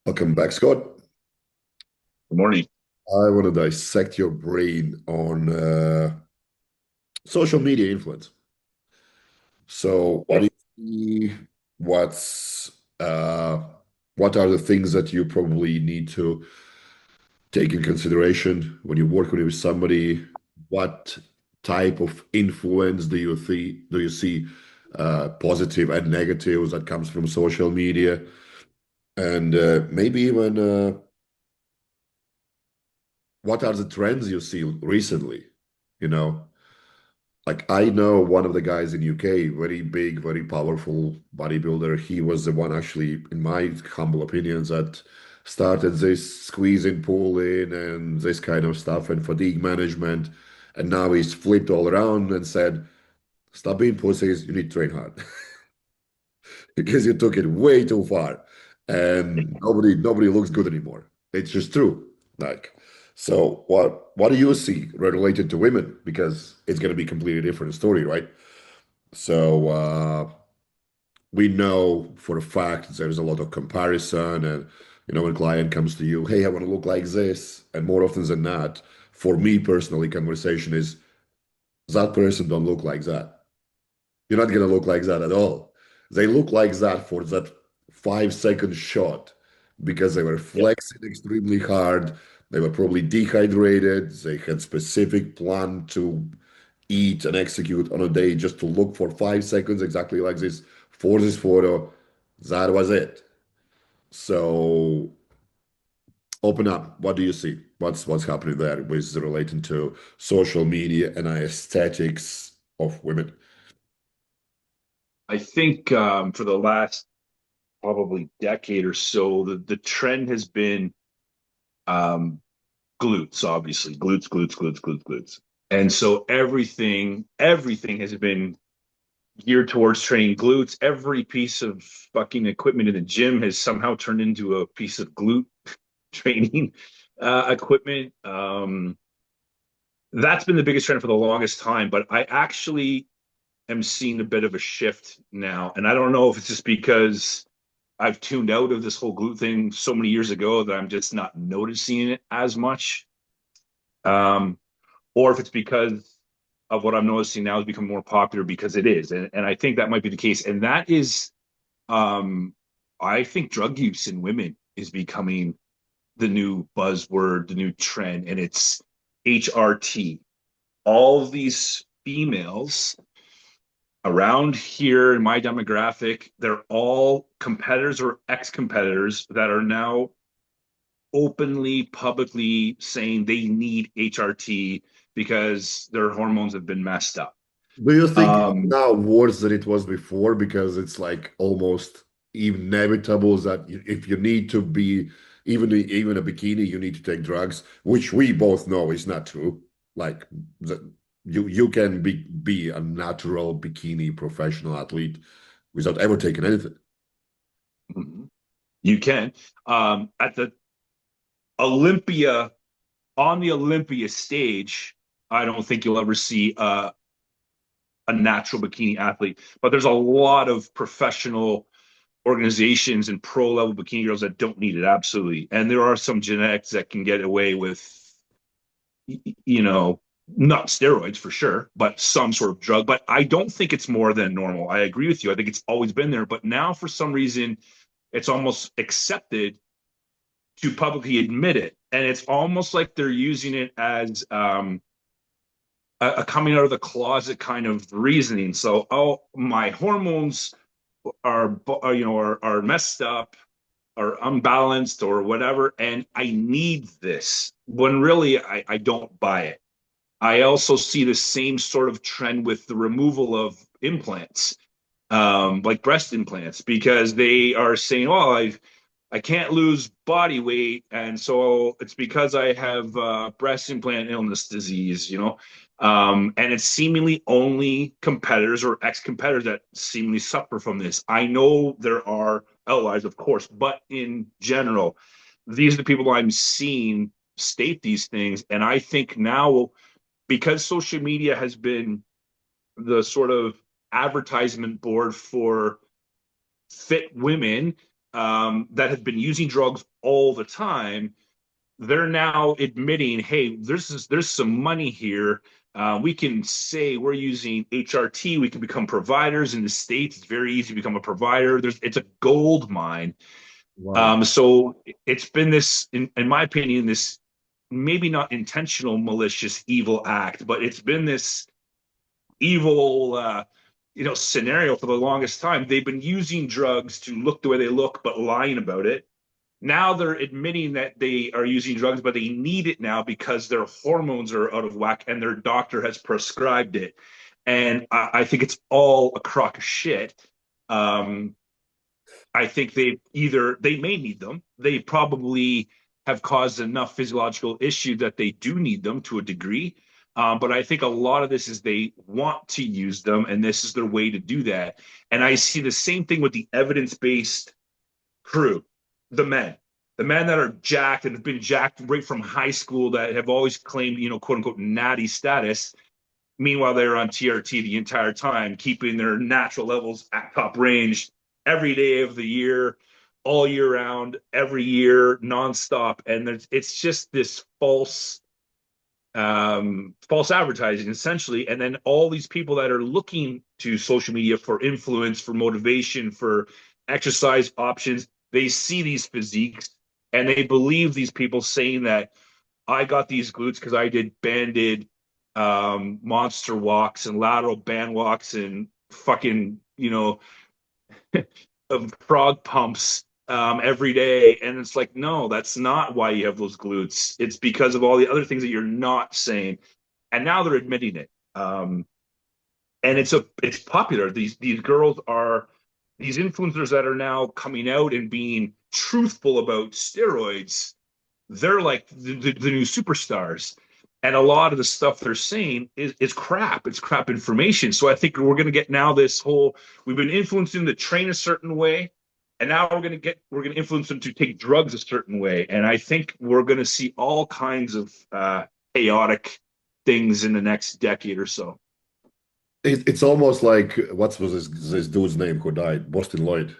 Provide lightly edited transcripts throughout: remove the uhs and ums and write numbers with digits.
Welcome back, Scott. Good morning. I want to dissect your brain on social media influence. So, what Okay. do you see? What's uh, what are the things that you probably need to take in consideration when you're working with somebody? What type of influence do you see positive and negatives that comes from social media? And maybe even what are the trends you see recently? You know, like I know one of the guys in UK, very big, very powerful bodybuilder. He was the one actually, in my humble opinions, that started this squeezing, pulling, and this kind of stuff and fatigue management. And now he's flipped all around and said, "Stop being pussies. You need to train hard because you took it way too far, and nobody looks good anymore." It's just true. Like, so what do you see related to women? Because it's going to be a completely different story, right? So we know for a fact there's a lot of comparison, and when a client comes to you, hey, I want to look like this, and more often than not, for me personally, conversation is that person don't look like that. You're not going to look like that at all. They look like that for that 5 second shot because they were Yep. flexing extremely hard. They were probably dehydrated. They had specific plan to eat and execute on a day just to look for 5 seconds exactly like this for this photo. That was it. So open up. What do you see? What's happening there with relating to social media and aesthetics of women? I think for the last probably decade or so, the trend has been um, glutes, obviously, glutes. And so everything has been geared towards training glutes. Every piece of fucking equipment in the gym has somehow turned into a piece of glute training equipment. That's been the biggest trend for the longest time, but I actually am seeing a bit of a shift now. And I don't know if it's just because I've tuned out of this whole glute thing so many years ago that I'm just not noticing it as much. Um, or if it's because of what I'm noticing now has become more popular because it is. And I think that might be the case. And that is, um, I think drug use in women is becoming the new buzzword, the new trend, and it's HRT. All of these females around here in my demographic, they're all competitors or ex-competitors that are now openly, publicly saying they need HRT because their hormones have been messed up. Do you think it's Um, now worse than it was before because it's like almost inevitable that if you need to be even a bikini, you need to take drugs, which we both know is not true. Like you can be a natural bikini professional athlete without ever taking anything. you can. At the Olympia, on the Olympia stage, I don't think you'll ever see a natural bikini athlete, but there's a lot of professional organizations and pro level bikini girls that don't need it absolutely, and there are some genetics that can get away with, you know, not steroids for sure, but some sort of drug. But I don't think it's more than normal. I agree with you. I think it's always been there, but now for some reason it's almost accepted to publicly admit it, and it's almost like they're using it as a coming out of the closet kind of reasoning. So, oh, my hormones are messed up or unbalanced or whatever, and I need this. When really I don't buy it. I also see the same sort of trend with the removal of implants, like breast implants, because they are saying, "Oh, I can't lose body weight, and so it's because I have breast implant illness disease," and it's seemingly only competitors or ex-competitors that seemingly suffer from this. I know there are outliers, of course, but in general, these are the people I'm seeing state these things, and I think now because social media has been the sort of advertisement board for fit women, that have been using drugs all the time, they're now admitting, hey, there's some money here. We can say we're using HRT. We can become providers in the States. It's very easy to become a provider. It's a gold mine. Wow. So it's been this, in my opinion, this maybe not intentional, malicious, evil act, but it's been this evil, scenario for the longest time. They've been using drugs to look the way they look, but lying about it. Now they're admitting that they are using drugs, but they need it now because their hormones are out of whack and their doctor has prescribed it. And I think it's all a crock of shit. Um, I think they may need them. They probably have caused enough physiological issue that they do need them to a degree. But I think a lot of this is they want to use them, and this is their way to do that. And I see the same thing with the evidence based crew, the men, the men that are jacked and have been jacked right from high school that have always claimed, quote unquote, natty status. Meanwhile, they're on TRT the entire time, keeping their natural levels at top range every day of the year, all year round, every year, nonstop. And it's just this false advertising essentially. And then all these people that are looking to social media for influence, for motivation, for exercise options, they see these physiques and they believe these people saying that I got these glutes because I did banded monster walks and lateral band walks and fucking, of frog pumps every day. And it's like, no, that's not why you have those glutes. It's because of all the other things that you're not saying. And now they're admitting it. And it's popular. These girls are these influencers that are now coming out and being truthful about steroids. They're like the new superstars. And a lot of the stuff they're saying is crap. It's crap information. So I think we're going to get now this whole, we've been influencing to train a certain way. And now we're going to influence them to take drugs a certain way. And I think we're going to see all kinds of chaotic things in the next decade or so. It's almost like what was this dude's name who died? Boston Lloyd.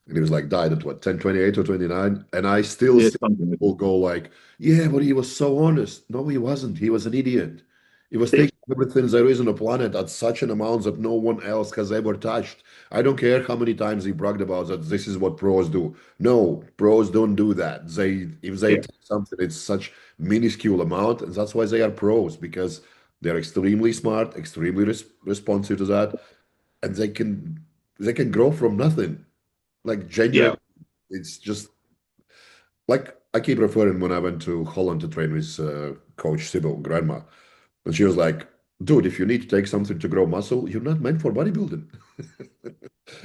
And he was like died at what, 10, 28 or 29? And I still Yeah, see people go like, yeah, but he was so honest. No, he wasn't. He was an idiot. He was taking everything there is on the planet at such an amount that no one else has ever touched. I don't care how many times he bragged about that this is what pros do. No, pros don't do that. If they yeah, take something, it's such minuscule amount, and that's why they are pros, because they're extremely smart, extremely responsive to that, and they can grow from nothing. Like yeah, genuine, it's just like I keep referring when I went to Holland to train with Coach Sybil, grandma, and she was like, "Dude, if you need to take something to grow muscle, you're not meant for bodybuilding."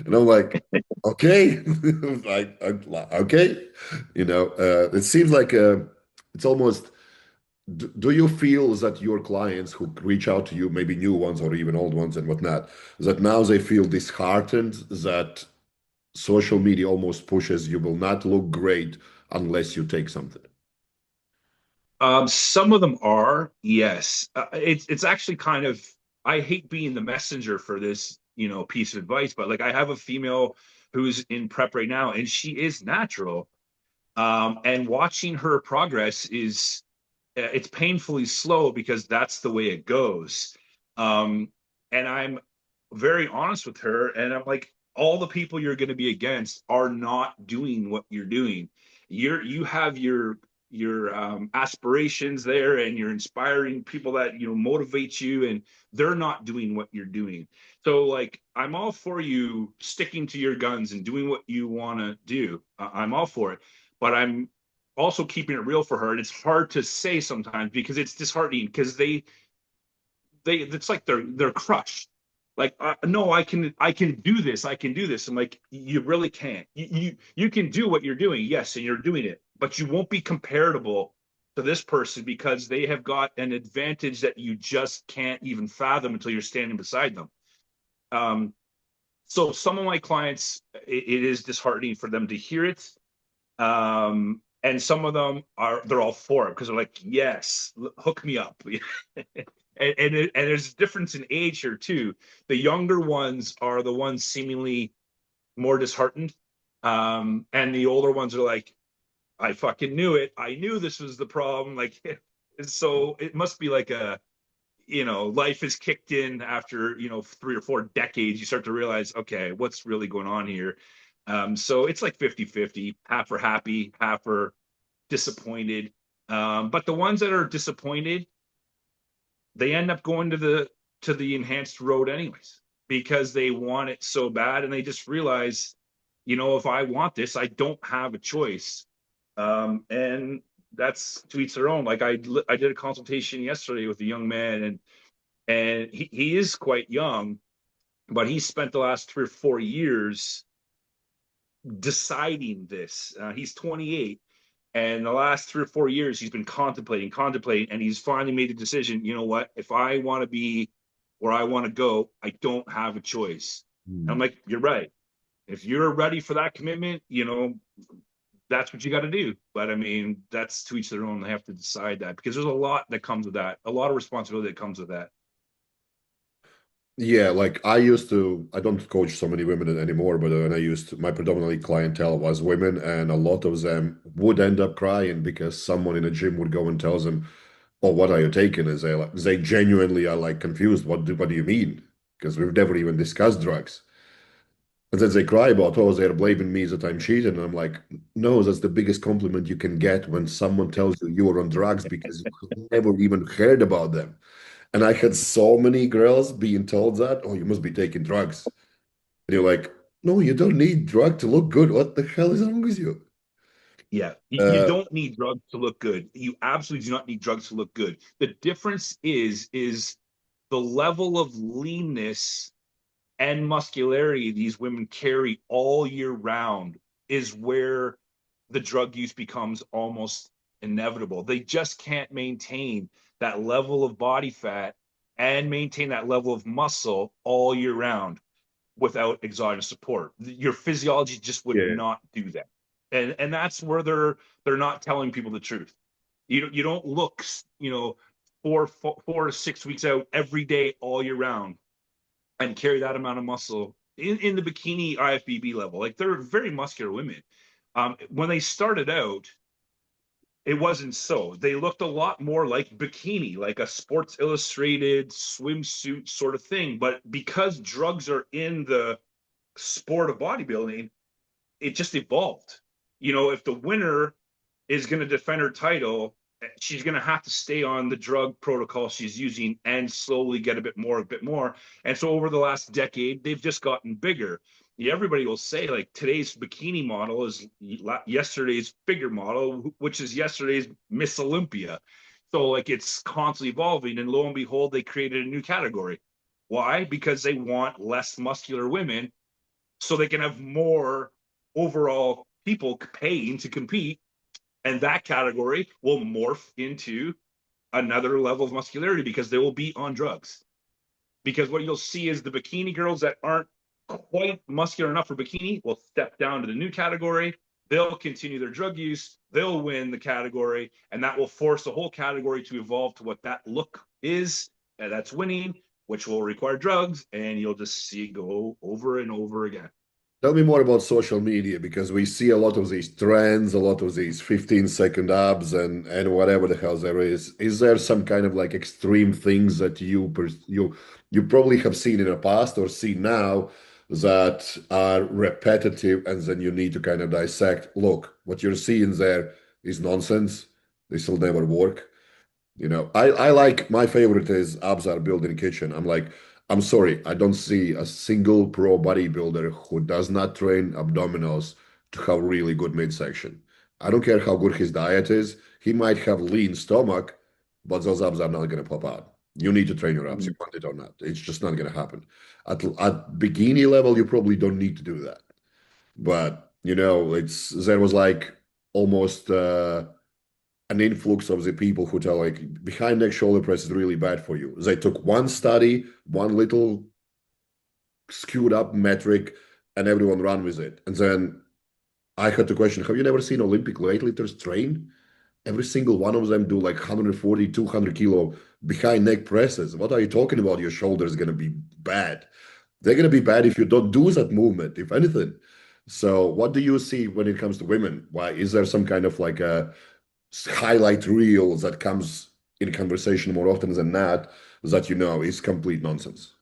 And I'm like, "Okay, okay." It seems like it's almost. Do you feel that your clients who reach out to you, maybe new ones or even old ones and whatnot, that now they feel disheartened that social media almost pushes you will not look great unless you take something? some of them are, yes. It's actually kind of, I hate being the messenger for this, piece of advice, but like I have a female who's in prep right now, and she is natural. And watching her progress is it's painfully slow because that's the way it goes. Um, and I'm very honest with her, and I'm like, all the people you're going to be against are not doing what you're doing. You have your aspirations there, and you're inspiring people that motivate you, and they're not doing what you're doing. So like, I'm all for you sticking to your guns and doing what you want to do. I'm all for it, but I'm also keeping it real for her, and it's hard to say sometimes because it's disheartening because they it's like they're crushed. Like, no, I can do this, I can do this. I'm like, you really can't. You can do what you're doing, yes, and you're doing it, but you won't be comparable to this person because they have got an advantage that you just can't even fathom until you're standing beside them. um so some of my clients, it is disheartening for them to hear it. And some of them they're all for it because they're like, yes, hook me up. And there's a difference in age here too. The younger ones are the ones seemingly more disheartened, And the older ones are like, I fucking knew it. I knew this was the problem. Like, so it must be like a, life is kicked in after, 3 or 4 decades. You start to realize, okay, what's really going on here? So it's like 50-50, half are happy, half are disappointed. But the ones that are disappointed, they end up going to the enhanced road anyways because they want it so bad and they just realize, if I want this, I don't have a choice. And that's to each their own. Like I did a consultation yesterday with a young man, and he is quite young, but he spent the last 3 or 4 years deciding this. He's 28, and the last 3 or 4 years he's been contemplating, and he's finally made a decision. You know what? If I want to be where I want to go, I don't have a choice. And I'm Hmm. like, you're right. If you're ready for that commitment, that's what you got to do. But I mean, that's to each their own. They have to decide that because there's a lot that comes with that, a lot of responsibility that comes with that. Yeah, like I don't coach so many women anymore, but when I used to, my predominantly clientele was women, and a lot of them would end up crying because someone in a gym would go and tells them, "Oh, what are you taking?" And they genuinely are like confused. What do you mean? Because we've never even discussed drugs. And then they cry about, oh, they're blaming me that I'm cheating. And I'm like, no, that's the biggest compliment you can get when someone tells you you are on drugs because you never even heard about them. And I had so many girls being told that, oh, you must be taking drugs. And you're like, no, you don't need drug to look good. What the hell is wrong with you? Yeah, you Uh, don't need drugs to look good. You absolutely do not need drugs to look good. The difference is the level of leanness and muscularity these women carry all year round is where the drug use becomes almost inevitable. They just can't maintain that level of body fat and maintain that level of muscle all year round without exogenous support. Your physiology just would yeah. not do that. And that's where they're not telling people the truth. You don't look, 4 to 6 weeks out every day all year round and carry that amount of muscle in the bikini IFBB level. Like they're very muscular women. When they started out, it wasn't so. They looked a lot more like bikini, like a Sports Illustrated swimsuit sort of thing. But because drugs are in the sport of bodybuilding, it just evolved. If the winner is going to defend her title, she's going to have to stay on the drug protocol she's using and slowly get a bit more, a bit more. And so over the last decade, they've just gotten bigger. Yeah, everybody will say like today's bikini model is yesterday's figure model, which is yesterday's Miss Olympia. So like it's constantly evolving, and lo and behold, they created a new category. Why? Because they want less muscular women so they can have more overall people paying to compete, and that category will morph into another level of muscularity because they will be on drugs. Because what you'll see is the bikini girls that aren't quite muscular enough for bikini will step down to the new category. They'll continue their drug use. They'll win the category, and that will force the whole category to evolve to what that look is. And that's winning, which will require drugs, and you'll just see it go over and over again. Tell me more about social media because we see a lot of these trends, a lot of these 15-second abs and whatever the hell there is. Is there some kind of like extreme things that you probably have seen in the past or see now that are repetitive and then you need to kind of dissect, look, what you're seeing there is nonsense. This will never work. I like my favorite is abs are built in kitchen. I'm like, I'm sorry, I don't see a single pro bodybuilder who does not train abdominals to have really good midsection. I don't care how good his diet is. He might have lean stomach, but those abs are not going to pop out. You need to train your abs, you want it or not. It's just not going to happen. At bikini level, you probably don't need to do that. But it's there was like almost an influx of the people who tell like behind neck shoulder press is really bad for you. They took one study, one little skewed up metric, and everyone ran with it. And then I had to question, have you never seen Olympic weightlifters train? Every single one of them do like 140, 200 kilo behind neck presses. What are you talking about? Your shoulder is going to be bad. They're going to be bad if you don't do that movement, if anything. So what do you see when it comes to women? Why is there some kind of like a highlight reel that comes in conversation more often than not that you know is complete nonsense?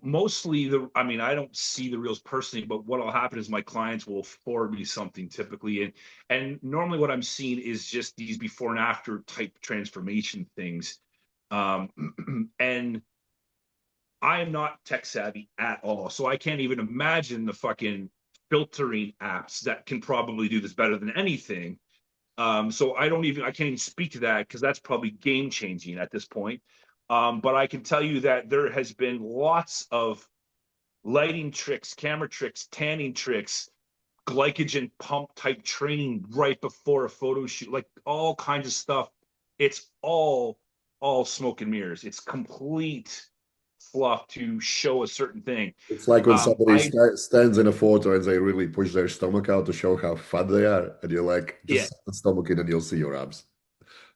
Mostly I mean, I don't see the reels personally, but what'll happen is my clients will forward me something typically. And normally what I'm seeing is just these before and after type transformation things. Um, and I am not tech savvy at all. So I can't even imagine the fucking filtering apps that can probably do this better than anything. So I can't even speak to that because that's probably game changing at this point. But I can tell you that there has been lots of lighting tricks, camera tricks, tanning tricks, glycogen pump type training right before a photo shoot, like all kinds of stuff. It's all smoke and mirrors. It's complete fluff to show a certain thing. It's like when somebody I stands in a photo and they really push their stomach out to show how fat they are, and you're like, Yeah, just set the stomach in and you'll see your abs.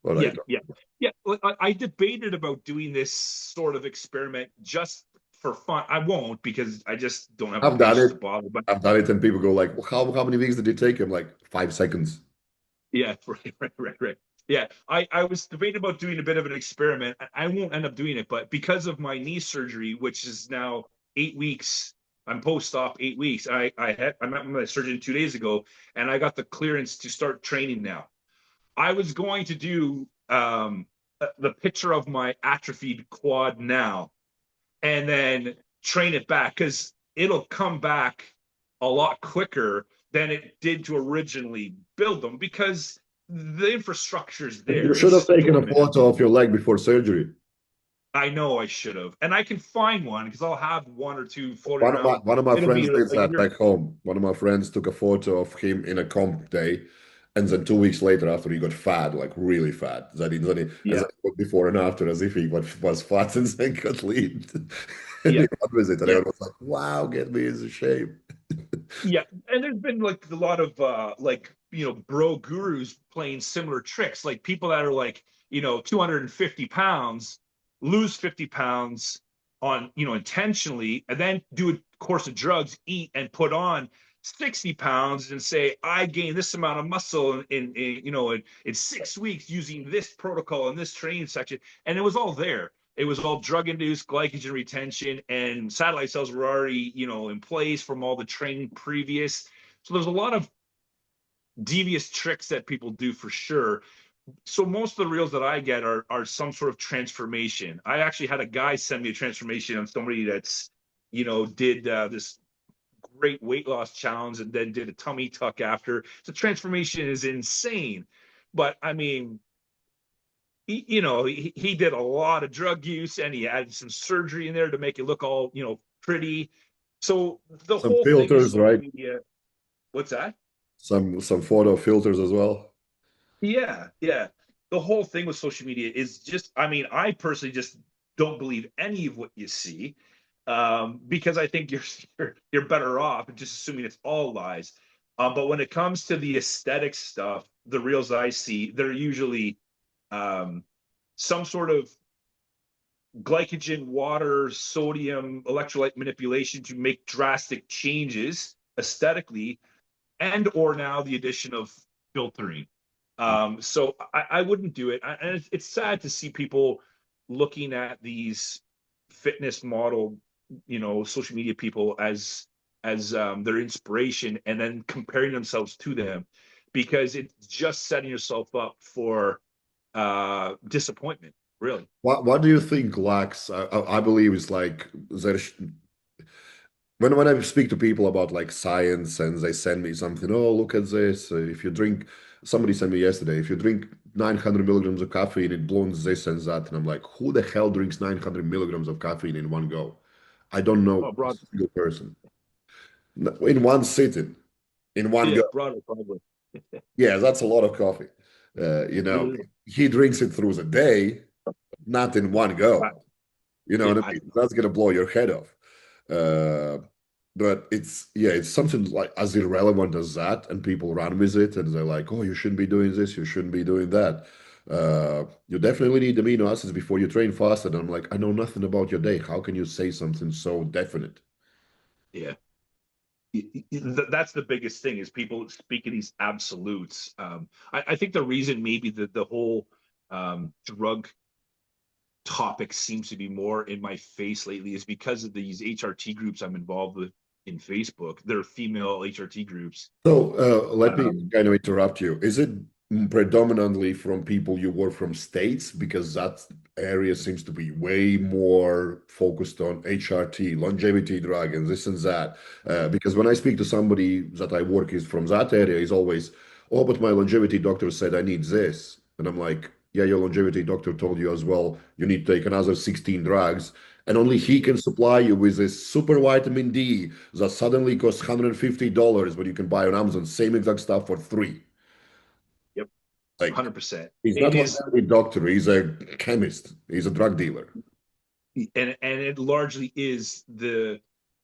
All right. yeah. Well, I debated about doing this sort of experiment just for fun. I won't because I just don't have the I've done patience it. to bother. But I've done it, and people go like, well, how many weeks did it take? I'm like, 5 seconds. yeah, right. Yeah, I was debating about doing a bit of an experiment. I won't end up doing it, but because of my knee surgery, which is now 8 weeks, I'm post-op 8 weeks. I met with my surgeon 2 days ago, and I got the clearance to start training now. I was going to do the picture of my atrophied quad now, and then train it back because it'll come back a lot quicker than it did to originally build them because the infrastructure is You there. should have It's taken a dormant. photo of your leg before surgery. I know I should have, and I can find one because I'll have one or two floating One of my around. one of my It'll be friends did a that year. back home. One of my friends took a photo of him in a comp day, and then 2 weeks later, after he got fat, like really fat, as Yeah, I put before and after, as if he was fat and then got lean, and he yeah, ran with it, and yeah. everyone was like, "Wow, get me into shape." Yeah, and there's been like a lot of bro gurus playing similar tricks, like people that are like 250 pounds, lose 50 pounds on intentionally, and then do a course of drugs, eat and put on 60 pounds and say I gained this amount of muscle in 6 weeks using this protocol and this training section, and it was all there. It was all drug induced glycogen retention, and satellite cells were already in place from all the training previous. So there's a lot of devious tricks that people do for sure. So most of the reels that I get are some sort of transformation. I actually had a guy send me a transformation on somebody that's did this great weight loss challenge and then did a tummy tuck after. The transformation is insane. But I mean, he did a lot of drug use and he added some surgery in there to make it look all pretty. So the Some whole thing with filters, social right? media. What's that? Some photo filters as well. Yeah. The whole thing with social media is just, I mean, I personally just don't believe any of what you see, because I think you're better off just assuming it's all lies. But when it comes to the aesthetic stuff, the reels I see, they're usually um, some sort of glycogen, water, sodium, electrolyte manipulation to make drastic changes aesthetically, and or now the addition of filtering. So I wouldn't do it. And it's sad to see people looking at these fitness model, social media people as their inspiration and then comparing themselves to them because it's just setting yourself up for disappointment, really. What do you think lacks? I believe it's like there's when I speak to people about like science and they send me something, oh, look at this. If you drink, somebody sent me yesterday, if you drink 900 milligrams of caffeine, it blunts this and that. And I'm like, who the hell drinks 900 milligrams of caffeine in one go? I don't Oh, know a broad, single person. In one sitting, in one go. yeah, broader probably. Yeah, that's a lot of coffee. You It know, is. he drinks it through the day, not in one go. You know Yeah, what I mean? That's gonna blow your head off. Uh, but it's something like as irrelevant as that, and people run with it, and they're like, "Oh, you shouldn't be doing this, you shouldn't be doing that." You definitely need amino acids before you train fasted. And I'm like, I know nothing about your day. How can you say something so definite? yeah. That's the biggest thing is people speak in these absolutes. I think the reason maybe the whole drug topic seems to be more in my face lately is because of these HRT groups I'm involved with in Facebook. They're female HRT groups. So let me Um, kind of interrupt you. Is it predominantly from people you work from states? Because that area seems to be way more focused on HRT, longevity drug, and this and that. Because when I speak to somebody that I work is from that area, he's always, oh, but my longevity doctor said I need this. And I'm like, yeah, your longevity doctor told you as well, you need to take another 16 drugs. And only he yep, can supply you with this super vitamin D that suddenly costs $150 when you can buy on Amazon same exact stuff for free. yep, Like 100%. he's It not a is, family doctor, he's a chemist, he's a drug dealer. and it largely is the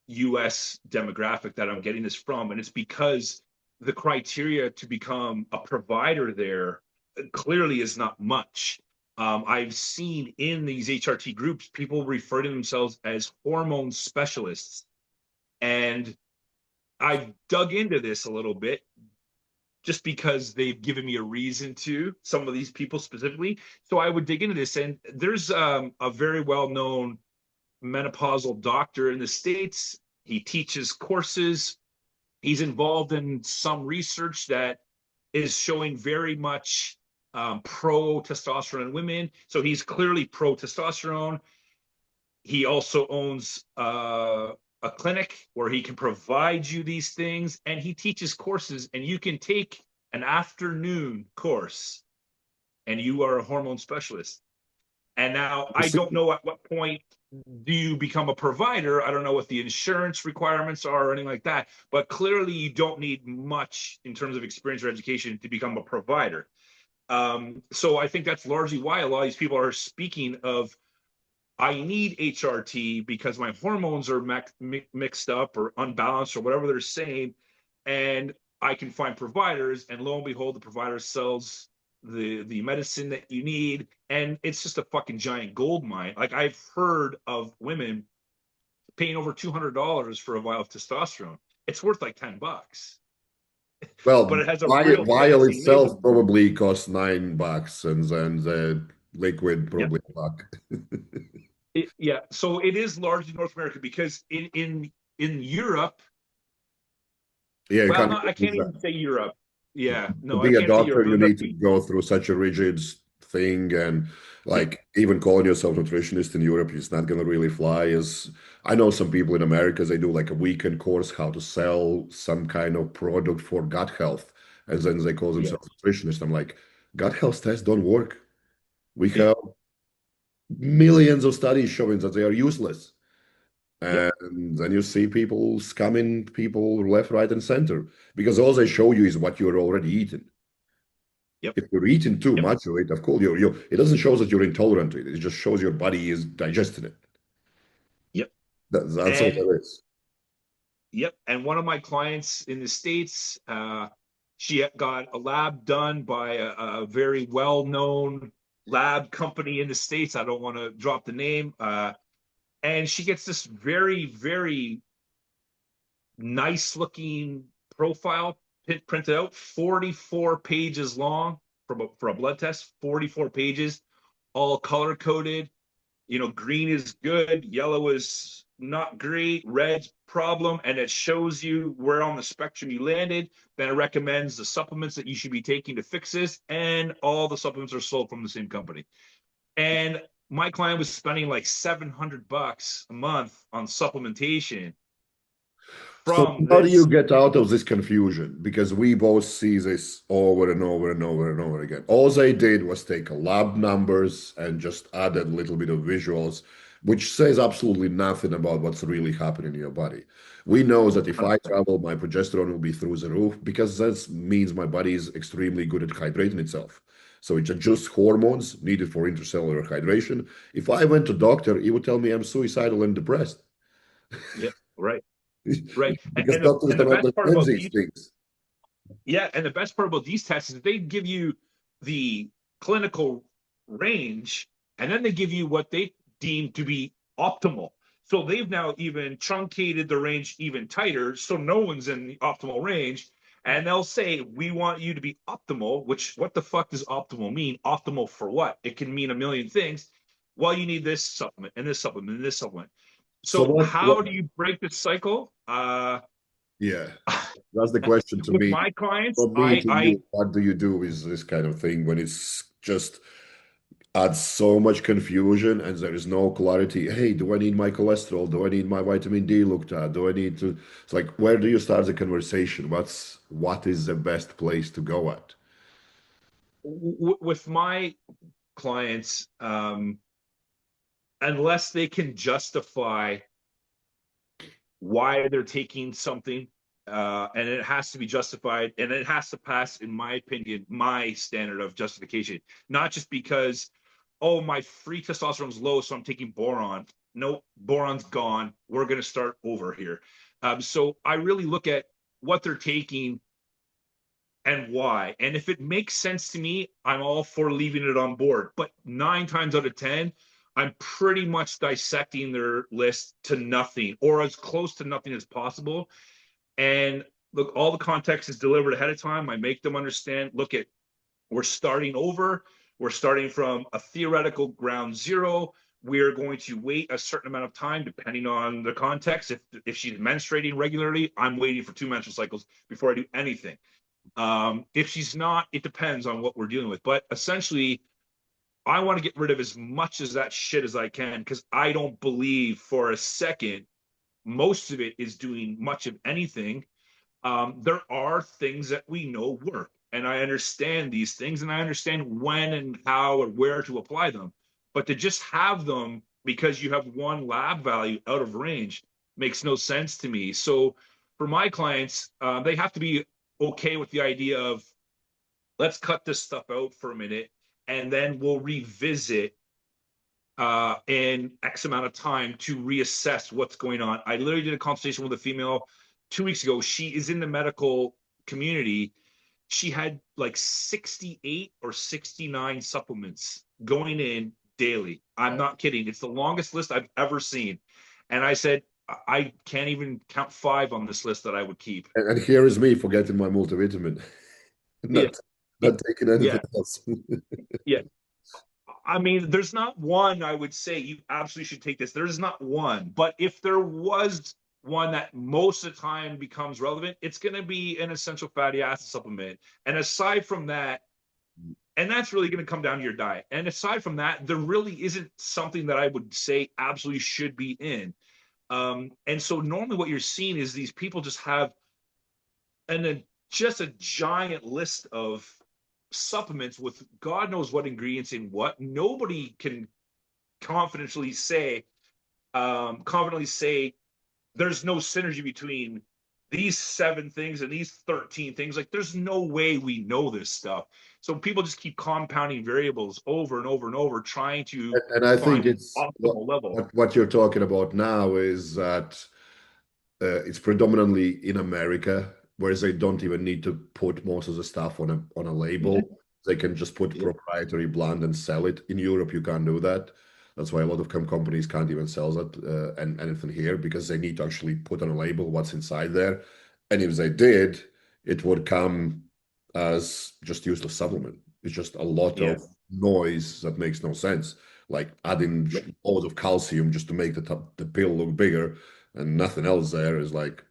US demographic that I'm getting this from. And it's because the criteria to become a provider there clearly is not much. I've seen in these HRT groups, people refer to themselves as hormone specialists. And I've dug into this a little bit just because they've given me a reason to, some of these people specifically. So I would dig into this. And there's a very well known menopausal doctor in the States. He teaches courses. He's involved in some research that is showing very much pro testosterone in women. So he's clearly pro testosterone. He also owns a clinic where he can provide you these things, and he teaches courses, and you can take an afternoon course, and you are a hormone specialist. And now I don't know at what point do you become a provider. I don't know what the insurance requirements are or anything like that, but clearly you don't need much in terms of experience or education to become a provider. So I think that's largely why a lot of these people are speaking of, I need HRT because my hormones are mixed up or unbalanced or whatever they're saying. And I can find providers, and lo and behold, the provider sells the medicine that you need, and it's just a fucking giant gold mine. Like I've heard of women paying over $200 for a vial of testosterone. It's worth like $10, but Well, it has a real vial fancy itself label. probably costs $9, and then the liquid Yeah. probably a buck. Yeah. So it is largely North America because in Europe, Yeah, you well, can't no, I use can't that. even say Europe. Yeah, To no, I be a can't say doctor, Europe, you but the need to go through such a rigid thing, and yeah, like even calling yourself nutritionist in Europe is not going to really fly. As I know some people in America, they do like a weekend course how to sell some kind of product for gut health, and then they call yeah, themselves nutritionist. I'm like, gut health tests don't work. We have millions of studies showing that they are useless. yep, And then you see people scamming people left, right, and center because all they show you is what you're already eating. yep, If you're eating too yep, much of it, of course, it doesn't show that you're intolerant to it. It just shows your body is digesting it. yep, That's all and there is. yep. And one of my clients in the States, she got a lab done by a very well-known lab company in the States. I don't want to drop the name. And she gets this very, very nice looking profile printed out, 44 pages long for a blood test, 44 pages, all color coded. You know, green is good, yellow is not great, red's problem, and it shows you where on the spectrum you landed. Then it recommends the supplements that you should be taking to fix this, and all the supplements are sold from the same company. And my client was spending like $700 a month on supplementation So from how do you this. get out of this confusion? Because we both see this over and over and over and over again. All they did was take lab numbers and just added a little bit of visuals, which says absolutely nothing about what's really happening in your body. We know that if I 100%. travel, my progesterone will be through the roof because that means my body is extremely good at hydrating itself. So it adjusts hormones needed for intercellular hydration. If I went to doctor, he would tell me I'm suicidal and depressed Yep. Right. Right. because doctors And the don't best part understand about these these, things. yeah, and the best part about these tests is they give you the clinical range, and then they give you what they deem to be optimal. So they've now even truncated the range even tighter, so no one's in the optimal range. And they'll say, we want you to be optimal, which what the fuck does optimal mean? Optimal for what? It can mean a million things. Well, you need this supplement and this supplement and this supplement. So So how do you break this cycle? yeah, that's the question to With me. my clients, From me I to I you, what do you do with this kind of thing when it's just adds so much confusion and there is no clarity? Hey, do I need my cholesterol? Do I need my vitamin D looked at? Do I need to? It's like, where do you start the conversation? What is the best place to go at? with my clients, unless they can justify why they're taking something, and it has to be justified, and it has to pass, in my opinion, my standard of justification, not just because, oh, my free testosterone's low, so I'm taking boron. No, boron's gone. We're going to start over here. So I really look at what they're taking and why. And if it makes sense to me, I'm all for leaving it on board. But 9 times out of 10, I'm pretty much dissecting their list to nothing or as close to nothing as possible. And look, all the context is delivered ahead of time. I make them understand, look, at we're starting over. We're starting from a theoretical ground zero. We're going to wait a certain amount of time, depending on the context. If she's menstruating regularly, I'm waiting for 2 menstrual cycles before I do anything. If she's not, it depends on what we're dealing with. But essentially, I want to get rid of as much of that shit as I can because I don't believe for a second most of it is doing much of anything. There are things that we know work, and I understand these things, and I understand when and how or where to apply them. But to just have them because you have one lab value out of range makes no sense to me. So for my clients, they have to be okay with the idea of let's cut this stuff out for a minute, and then we'll revisit in X amount of time to reassess what's going on. I literally did a consultation with a female 2 weeks ago. She is in the medical community. She had like 68 or 69 supplements going in daily. I'm not kidding. It's the longest list I've ever seen. And I said, I can't even count 5 on this list that I would keep. And here is me forgetting my multivitamin, Yeah. not not taking anything Yeah. else. Yeah. I mean, there's not one I would say you absolutely should take this. There's not one. But if there was one that most of the time becomes relevant, it's going to be an essential fatty acid supplement. And aside from that, and that's really going to come down to your diet. And aside from that, there really isn't something that I would say absolutely should be in. And so normally what you're seeing is these people just have just a giant list of supplements with God knows what ingredients in what. Nobody can confidently say there's no synergy between these 7 things and these 13 things. Like there's no way we know this stuff. So people just keep compounding variables over and over and over, trying to And I think find an it's optimal level. what you're talking about now is that it's predominantly in America, whereas they don't even need to put most of the stuff on a Yeah, label. They can just put yeah, proprietary blend and sell it. In Europe, you can't do that. That's why a lot of companies can't even sell that and anything here because they need to actually put on a label what's inside there. And if they did, it would come as just useless supplement. It's just a lot yeah. of noise that makes no sense, like adding loads of calcium just to make the pill look bigger and nothing else there is like,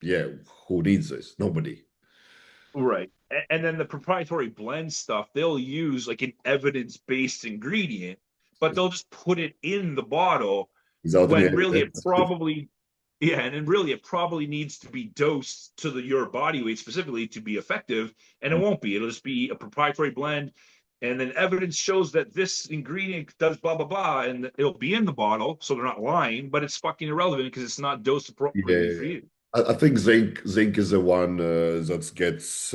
yeah, who needs this? Nobody. Right. And then the proprietary blend stuff, they'll use like an evidence-based ingredient, but they'll just put it in the bottle Without any when really it evidence. probably, yeah, and then really it probably needs to be dosed to your body weight specifically to be effective, and it won't be. It'll just be a proprietary blend, and then evidence shows that this ingredient does blah blah blah, and it'll be in the bottle, so they're not lying, but it's fucking irrelevant because it's not dosed appropriately for Yeah. you. I think zinc is the one that gets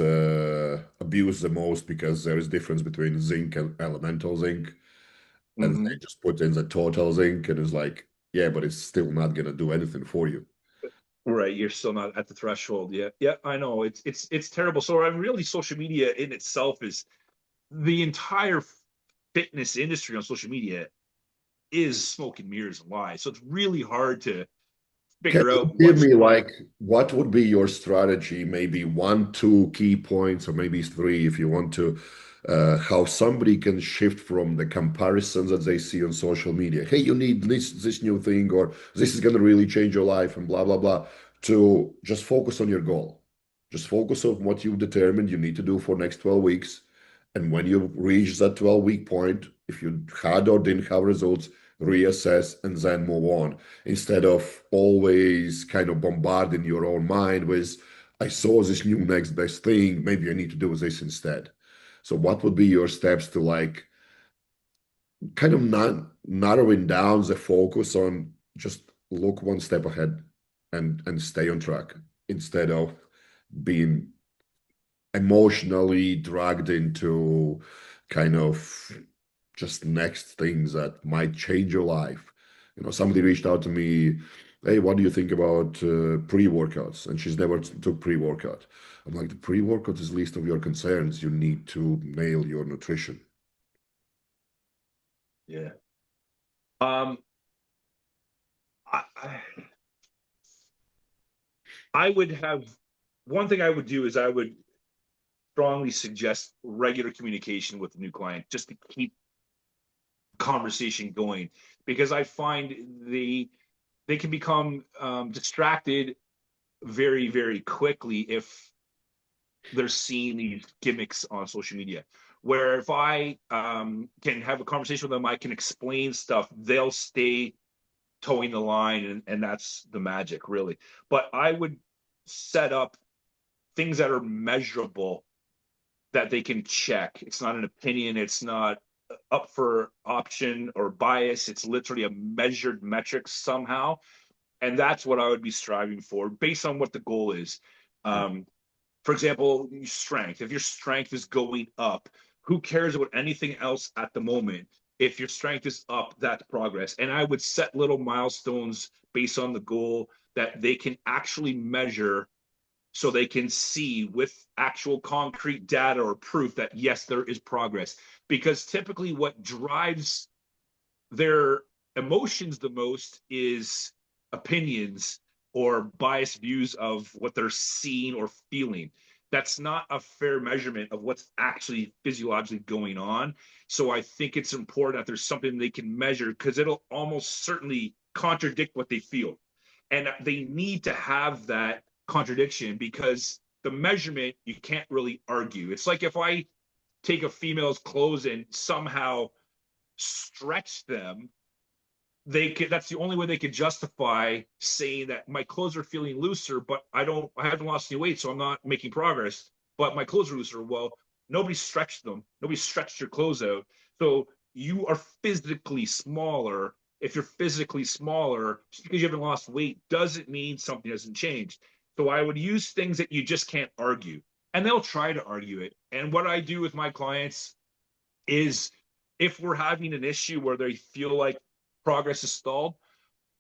abused the most because there is difference between zinc and elemental zinc, and they Mm-hmm. just put in the total zinc, and it's like, yeah, but it's still not gonna do anything for you. Right, you're still not at the threshold yet. Yeah, I know it's terrible. So I'm really social media in itself is the entire fitness industry on social media. is smoke and mirrors and lies. So it's really hard to Can figure you out give what's me going. like what would be your strategy? Maybe one, two key points, or maybe three if you want to, how somebody can shift from the comparisons that they see on social media. Hey, you need this new thing, or this is going to really change your life, and blah blah blah. To just focus on your goal. Just focus on what you've determined you need to do for next 12 weeks. And when you reach that 12-week point, if you had or didn't have results, reassess and then move on instead of always kind of bombarding your own mind with, I saw this new next best thing, maybe I need to do this instead. So what would be your steps to like kind of not narrowing down the focus on just look one step ahead and stay on track instead of being emotionally dragged into kind of just next things that might change your life. You know, somebody reached out to me, hey, what do you think about pre-workouts? And she's never took pre-workout. I'm like, the pre-workout is least of your concerns. You need to nail your nutrition. Yeah. Um, I I would have one thing I would do is I would strongly suggest regular communication with the new client just to keep conversation going because I find they can become distracted very quickly if they're seeing these gimmicks on social media. Where if I can have a conversation with them, I can explain stuff. They'll stay towing the line, and that's the magic, really. But I would set up things that are measurable that they can check. It's not an opinion. It's not up for option or bias. It's literally a measured metric somehow. And that's what I would be striving for based on what the goal is. Yeah. Um, for example, strength. If your strength is going up, who cares about anything else at the moment? If your strength is up, that's progress. And I would set little milestones based on the goal that they can actually measure so they can see with actual concrete data or proof that yes, there is progress. Because typically, what drives their emotions the most is opinions or biased views of what they're seeing or feeling. That's not a fair measurement of what's actually physiologically going on. So I think it's important that there's something they can measure because it'll almost certainly contradict what they feel. And they need to have that contradiction because the measurement you can't really argue. It's like if I take a female's clothes and somehow stretch them, they could, that's the only way they could justify saying that my clothes are feeling looser, but I haven't lost any weight, so I'm not making progress, but my clothes are looser. Well, nobody stretched them. Nobody stretched your clothes out. So you are physically smaller. If you're physically smaller, just because you haven't lost weight doesn't mean something hasn't changed. So I would use things that you just can't argue, and they'll try to argue it. And what I do with my clients is if we're having an issue where they feel like progress is stalled,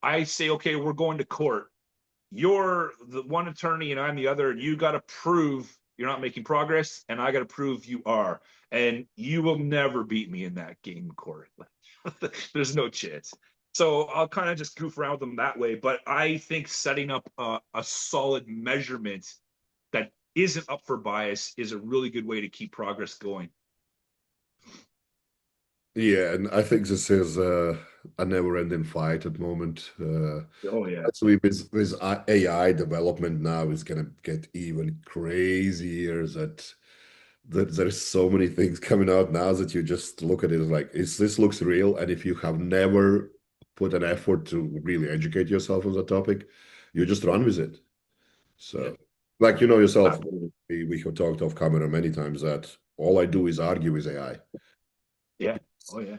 I say, okay, we're going to court. You're the one attorney and I'm the other, and you got to prove you're not making progress, and I got to prove you are. And you will never beat me in that game in court. There's no chance. So I'll kind of just goof around with them that way. But I think setting up a solid measurement that isn't up for bias is a really good way to keep progress going. Yeah, and I think this is a never-ending fight at the moment. Oh, yeah. Actually, with AI development now is gonna get even crazier. That there's so many things coming out now that you just look at it like, is this looks real? And if you have never put an effort to really educate yourself on the topic, you just run with it. Yeah. So, like you know yourself, Absolutely. we have talked off camera many times that all I do is argue with AI. Yeah. Oh, yeah.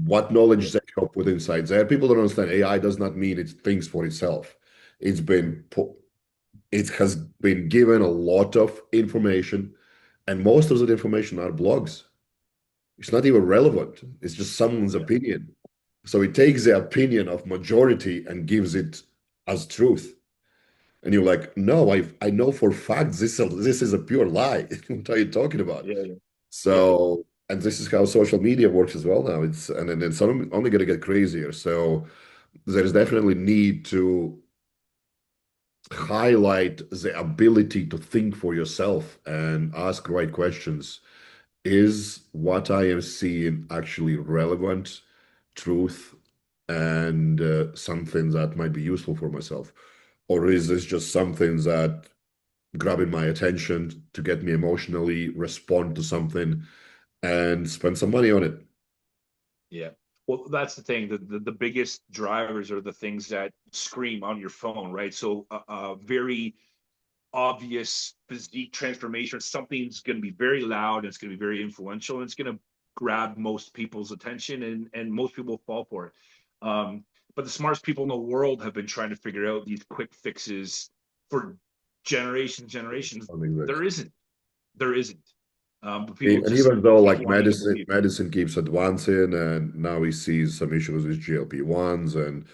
What Yeah. knowledge they come up with inside there. People don't understand AI does not mean it thinks for itself. It's been put, it has been given a lot of information, and most of that information are blogs. It's not even relevant. It's just someone's Yeah. opinion. So it takes the opinion of majority and gives it as truth. And you're like, no, I know for a fact this is a pure lie. What are you talking about? Yeah. Yeah. So and this is how social media works as well now. And it's only going to get crazier. So there's definitely need to highlight the ability to think for yourself and ask right questions. Is what I am seeing actually relevant, truth, and something that might be useful for myself? Or is this just something that grabbing my attention to get me emotionally respond to something and spend some money on it? Yeah. Well, that's the thing. The biggest drivers are the things that scream on your phone, right? So very obvious physique transformation. Something's going to be very loud and it's going to be very influential and it's going to grab most people's attention and most people fall for it. But the smartest people in the world have been trying to figure out these quick fixes for generations. I mean, There isn't. There isn't. But people and just even though keep like wanting to medicine believe. medicine keeps advancing, and now we see some issues with GLP-1s, and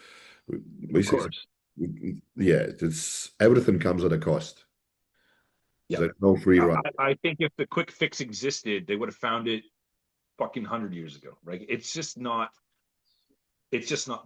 we Of see some, course. yeah, it's everything comes at a cost. Yeah. There's no free I, ride. I think if the quick fix existed, they would have found it fucking 100 years ago, right? It's just not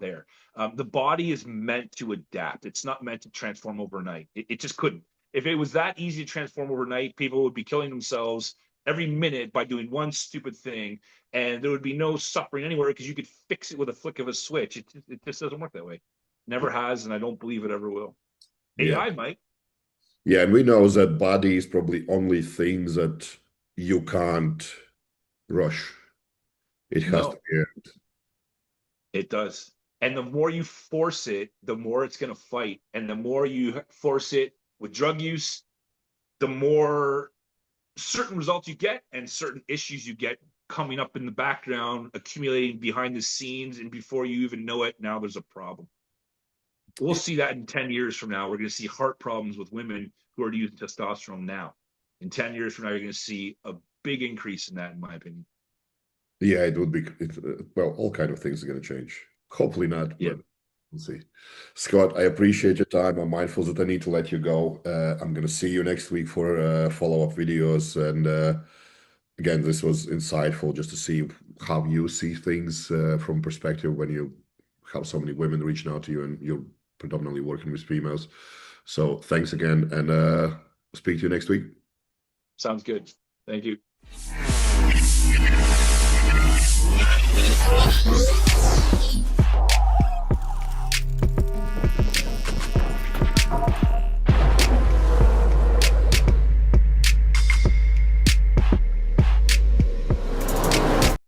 there. The body is meant to adapt. It's not meant to transform overnight. It just couldn't. If it was that easy to transform overnight, people would be killing themselves every minute by doing one stupid thing, and there would be no suffering anywhere because you could fix it with a flick of a switch. It just doesn't work that way. Never has, and I don't believe it ever will. Yeah. AI might. Yeah, and we know that body is probably only things that you can't rush. It has to No, be. it does. And the more you force it, the more it's going to fight. And the more you force it with drug use, the more certain results you get and certain issues you get coming up in the background, accumulating behind the scenes. And before you even know it, now there's a problem. We'll see that in 10 years from now. We're going to see heart problems with women who are using testosterone now. In 10 years from now, you're going to see a big increase in that, in my opinion. Yeah, it would be. Well, all kind of things are going to change. Hopefully not, Yeah, but we'll see. Scott, I appreciate your time. I'm mindful that I need to let you go. I'm going to see you next week for follow-up videos. And again, this was insightful just to see how you see things from perspective when you have so many women reaching out to you and you're predominantly working with females. So thanks again, and speak to you next week. sounds good. Thank you.